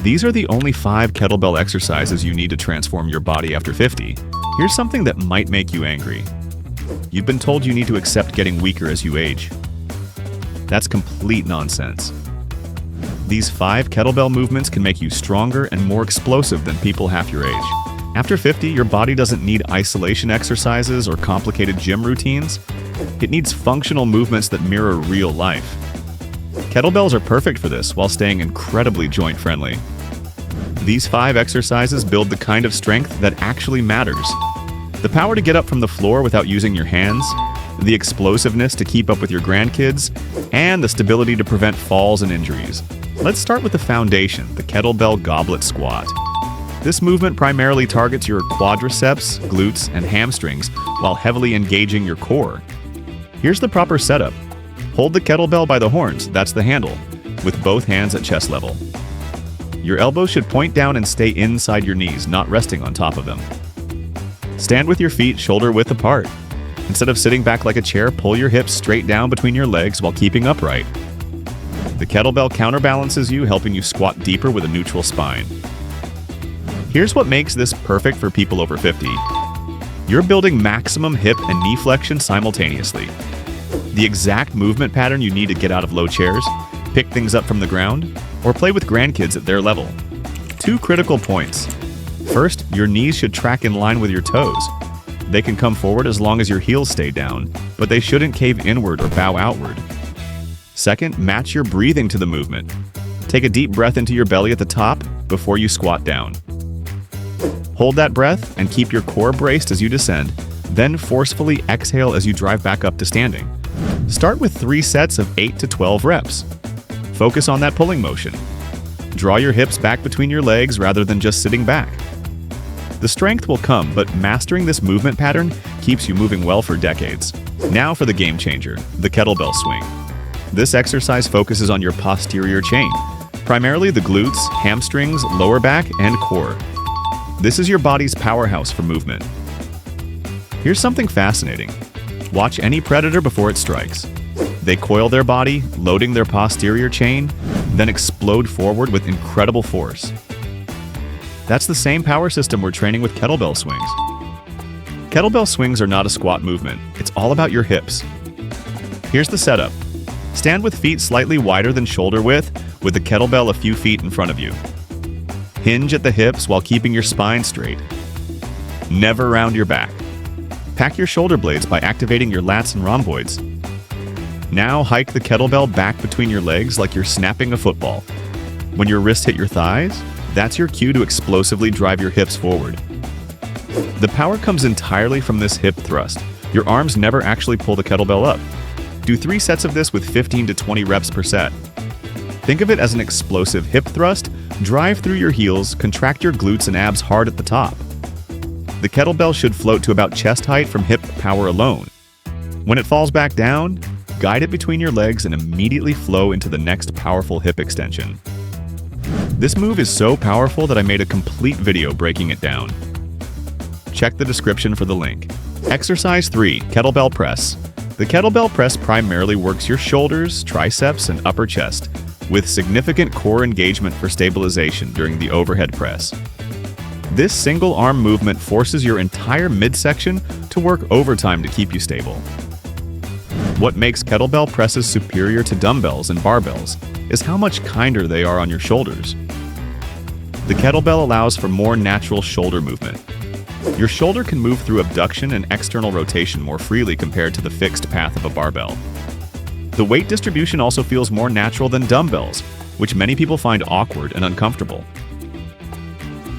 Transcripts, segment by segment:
These are the only 5 kettlebell exercises you need to transform your body after 50. Here's something that might make you angry. You've been told you need to accept getting weaker as you age. That's complete nonsense. These 5 kettlebell movements can make you stronger and more explosive than people half your age. After 50, your body doesn't need isolation exercises or complicated gym routines. It needs functional movements that mirror real life. Kettlebells are perfect for this while staying incredibly joint-friendly. These 5 exercises build the kind of strength that actually matters. The power to get up from the floor without using your hands, the explosiveness to keep up with your grandkids, and the stability to prevent falls and injuries. Let's start with the foundation, the Kettlebell Goblet Squat. This movement primarily targets your quadriceps, glutes, and hamstrings while heavily engaging your core. Here's the proper setup. Hold the kettlebell by the horns, that's the handle, with both hands at chest level. Your elbows should point down and stay inside your knees, not resting on top of them. Stand with your feet shoulder width apart. Instead of sitting back like a chair, pull your hips straight down between your legs while keeping upright. The kettlebell counterbalances you, helping you squat deeper with a neutral spine. Here's what makes this perfect for people over 50. You're building maximum hip and knee flexion simultaneously. The exact movement pattern you need to get out of low chairs, pick things up from the ground, or play with grandkids at their level. 2 critical points. First, your knees should track in line with your toes. They can come forward as long as your heels stay down, but they shouldn't cave inward or bow outward. Second, match your breathing to the movement. Take a deep breath into your belly at the top before you squat down. Hold that breath and keep your core braced as you descend, then forcefully exhale as you drive back up to standing. Start with 3 sets of 8 to 12 reps. Focus on that pulling motion. Draw your hips back between your legs rather than just sitting back. The strength will come, but mastering this movement pattern keeps you moving well for decades. Now for the game changer, the kettlebell swing. This exercise focuses on your posterior chain, primarily the glutes, hamstrings, lower back, and core. This is your body's powerhouse for movement. Here's something fascinating. Watch any predator before it strikes. They coil their body, loading their posterior chain, then explode forward with incredible force. That's the same power system we're training with kettlebell swings. Kettlebell swings are not a squat movement. It's all about your hips. Here's the setup. Stand with feet slightly wider than shoulder width, with the kettlebell a few feet in front of you. Hinge at the hips while keeping your spine straight. Never round your back. Pack your shoulder blades by activating your lats and rhomboids. Now hike the kettlebell back between your legs like you're snapping a football. When your wrists hit your thighs, that's your cue to explosively drive your hips forward. The power comes entirely from this hip thrust. Your arms never actually pull the kettlebell up. Do 3 sets of this with 15 to 20 reps per set. Think of it as an explosive hip thrust. Drive through your heels, contract your glutes and abs hard at the top. The kettlebell should float to about chest height from hip power alone. When it falls back down, guide it between your legs and immediately flow into the next powerful hip extension. This move is so powerful that I made a complete video breaking it down. Check the description for the link. Exercise 3, Kettlebell Press. The kettlebell press primarily works your shoulders, triceps, and upper chest, with significant core engagement for stabilization during the overhead press. This single arm movement forces your entire midsection to work overtime to keep you stable. What makes kettlebell presses superior to dumbbells and barbells is how much kinder they are on your shoulders. The kettlebell allows for more natural shoulder movement. Your shoulder can move through abduction and external rotation more freely compared to the fixed path of a barbell. The weight distribution also feels more natural than dumbbells, which many people find awkward and uncomfortable.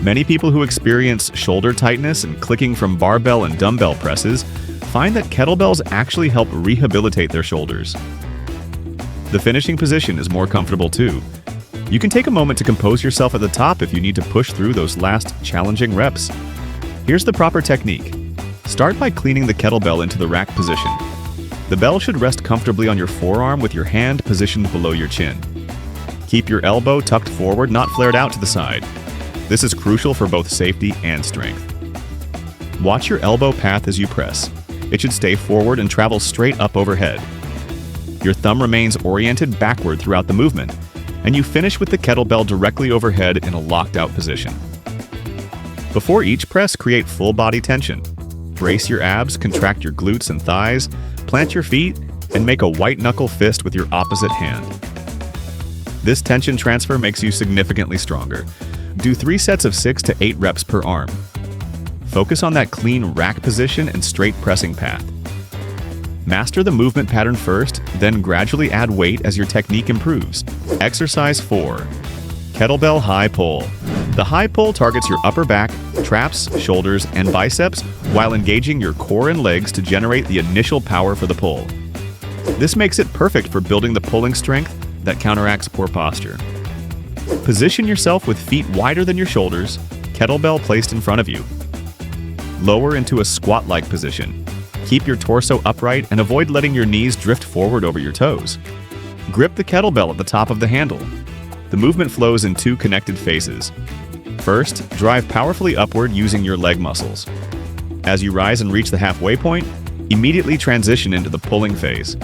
Many people who experience shoulder tightness and clicking from barbell and dumbbell presses find that kettlebells actually help rehabilitate their shoulders. The finishing position is more comfortable too. You can take a moment to compose yourself at the top if you need to push through those last challenging reps. Here's the proper technique. Start by cleaning the kettlebell into the rack position. The bell should rest comfortably on your forearm with your hand positioned below your chin. Keep your elbow tucked forward, not flared out to the side. This is crucial for both safety and strength. Watch your elbow path as you press. It should stay forward and travel straight up overhead. Your thumb remains oriented backward throughout the movement. and you finish with the kettlebell directly overhead in a locked-out position. Before each press, create full body tension. Brace your abs, contract your glutes and thighs, plant your feet, and make a white-knuckle fist with your opposite hand. This tension transfer makes you significantly stronger. Do 3 sets of 6 to 8 reps per arm. Focus on that clean rack position and straight pressing path. Master the movement pattern first, then gradually add weight as your technique improves. Exercise 4. Kettlebell High Pull. The high pull targets your upper back, traps, shoulders, and biceps while engaging your core and legs to generate the initial power for the pull. This makes it perfect for building the pulling strength that counteracts poor posture. Position yourself with feet wider than your shoulders, kettlebell placed in front of you. Lower into a squat-like position. Keep your torso upright and avoid letting your knees drift forward over your toes. Grip the kettlebell at the top of the handle. The movement flows in 2 connected phases. First, drive powerfully upward using your leg muscles. As you rise and reach the halfway point, immediately transition into the pulling phase.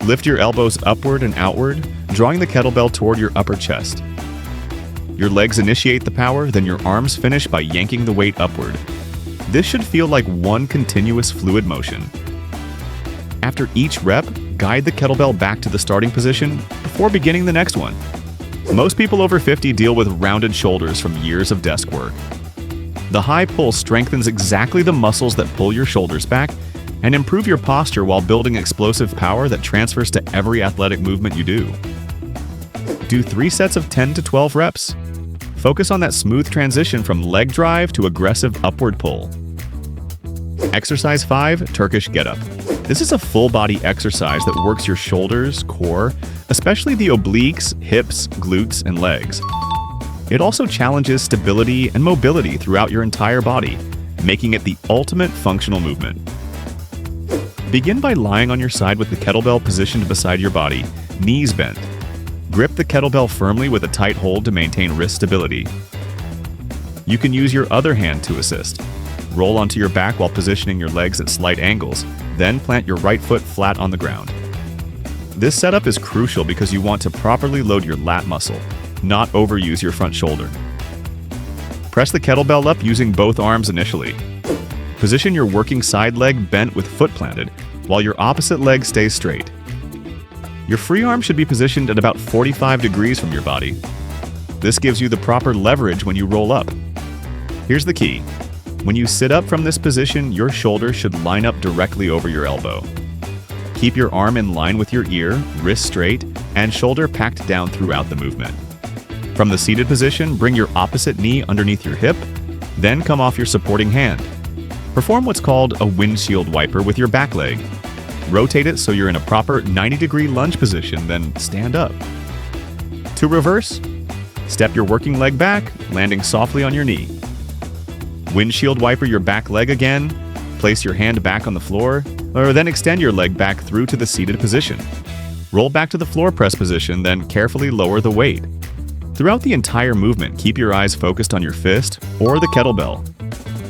Lift your elbows upward and outward, drawing the kettlebell toward your upper chest. Your legs initiate the power, then your arms finish by yanking the weight upward. This should feel like one continuous fluid motion. After each rep, guide the kettlebell back to the starting position before beginning the next one. Most people over 50 deal with rounded shoulders from years of desk work. The high pull strengthens exactly the muscles that pull your shoulders back and improve your posture while building explosive power that transfers to every athletic movement you do. Do 3 sets of 10 to 12 reps. Focus on that smooth transition from leg drive to aggressive upward pull. Exercise 5, Turkish getup. This is a full-body exercise that works your shoulders, core, especially the obliques, hips, glutes, and legs. It also challenges stability and mobility throughout your entire body, making it the ultimate functional movement. Begin by lying on your side with the kettlebell positioned beside your body, knees bent. Grip the kettlebell firmly with a tight hold to maintain wrist stability. You can use your other hand to assist. Roll onto your back while positioning your legs at slight angles, then plant your right foot flat on the ground. This setup is crucial because you want to properly load your lat muscle, not overuse your front shoulder. Press the kettlebell up using both arms initially. Position your working side leg bent with foot planted, while your opposite leg stays straight. Your free arm should be positioned at about 45 degrees from your body. This gives you the proper leverage when you roll up. Here's the key. When you sit up from this position, your shoulder should line up directly over your elbow. Keep your arm in line with your ear, wrist straight, and shoulder packed down throughout the movement. From the seated position, bring your opposite knee underneath your hip, then come off your supporting hand. Perform what's called a windshield wiper with your back leg. Rotate it so you're in a proper 90-degree lunge position, then stand up. To reverse, step your working leg back, landing softly on your knee. Windshield wiper your back leg again, place your hand back on the floor, or then extend your leg back through to the seated position. Roll back to the floor press position, then carefully lower the weight. Throughout the entire movement, keep your eyes focused on your fist or the kettlebell.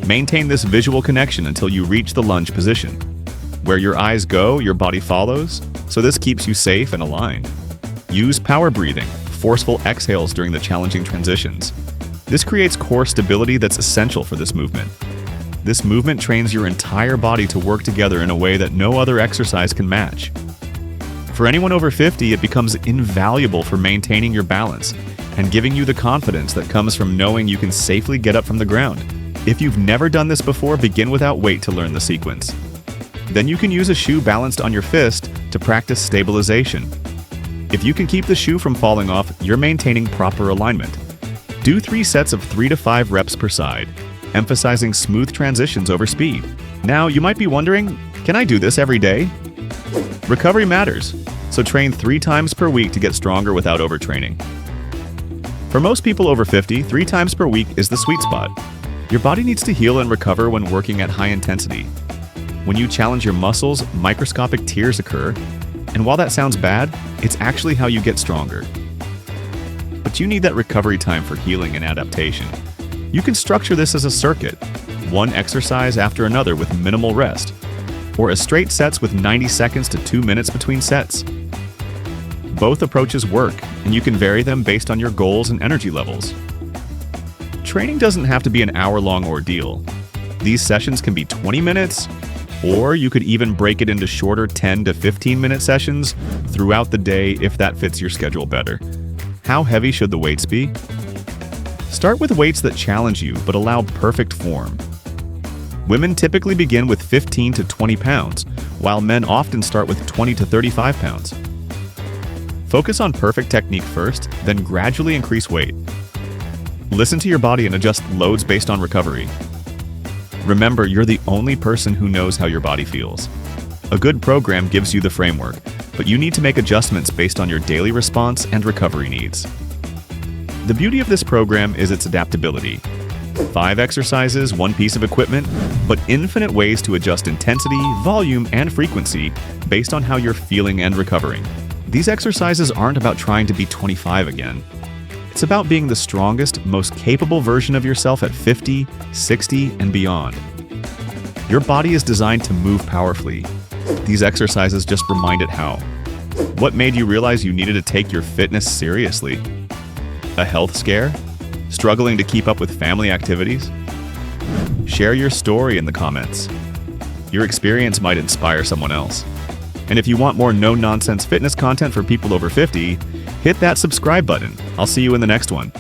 Maintain this visual connection until you reach the lunge position. Where your eyes go, your body follows, so this keeps you safe and aligned. Use power breathing, forceful exhales during the challenging transitions. This creates core stability that's essential for this movement. This movement trains your entire body to work together in a way that no other exercise can match. For anyone over 50, it becomes invaluable for maintaining your balance and giving you the confidence that comes from knowing you can safely get up from the ground. If you've never done this before, begin without weight to learn the sequence. Then you can use a shoe balanced on your fist to practice stabilization. If you can keep the shoe from falling off, you're maintaining proper alignment. Do 3 sets of 3 to 5 reps per side, emphasizing smooth transitions over speed. Now, you might be wondering, can I do this every day? Recovery matters, so train 3 times per week to get stronger without overtraining. For most people over 50, 3 times per week is the sweet spot. Your body needs to heal and recover when working at high intensity. When you challenge your muscles, microscopic tears occur, and while that sounds bad, it's actually how you get stronger. But you need that recovery time for healing and adaptation. You can structure this as a circuit, one exercise after another with minimal rest, or as straight sets with 90 seconds to 2 minutes between sets. Both approaches work, and you can vary them based on your goals and energy levels. Training doesn't have to be an hour-long ordeal. These sessions can be 20 minutes, or you could even break it into shorter 10 to 15-minute sessions throughout the day if that fits your schedule better. How heavy should the weights be? Start with weights that challenge you but allow perfect form. Women typically begin with 15 to 20 pounds, while men often start with 20 to 35 pounds. Focus on perfect technique first, then gradually increase weight. Listen to your body and adjust loads based on recovery. Remember, you're the only person who knows how your body feels. A good program gives you the framework, but you need to make adjustments based on your daily response and recovery needs. The beauty of this program is its adaptability. 5 exercises, 1 piece of equipment, but infinite ways to adjust intensity, volume, and frequency based on how you're feeling and recovering. These exercises aren't about trying to be 25 again. It's about being the strongest, most capable version of yourself at 50, 60, and beyond. Your body is designed to move powerfully. These exercises just remind it how. What made you realize you needed to take your fitness seriously? A health scare? Struggling to keep up with family activities? Share your story in the comments. Your experience might inspire someone else. And if you want more no-nonsense fitness content for people over 50, hit that subscribe button. I'll see you in the next one.